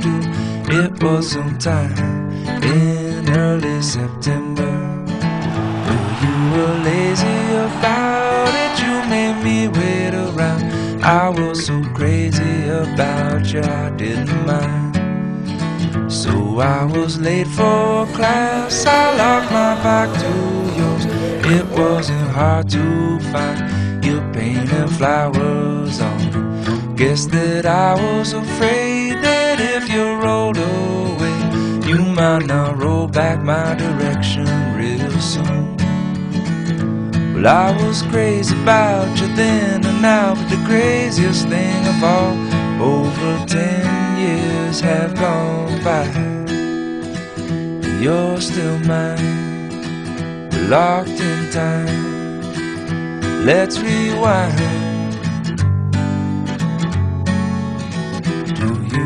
do. It was sometime in early September. Though you were lazy about it, you made me wait around. I was so crazy about you, I didn't mind. So I was late for class, I locked my back to yours. It wasn't hard to find your painted flowers on. Guess that I was afraid that if you rolled away, you might not roll back my direction real soon. Well, I was crazy about you then and now, but the craziest thing of all, over 10 years have gone by. You're still mine, we're locked in time. Let's rewind. Do you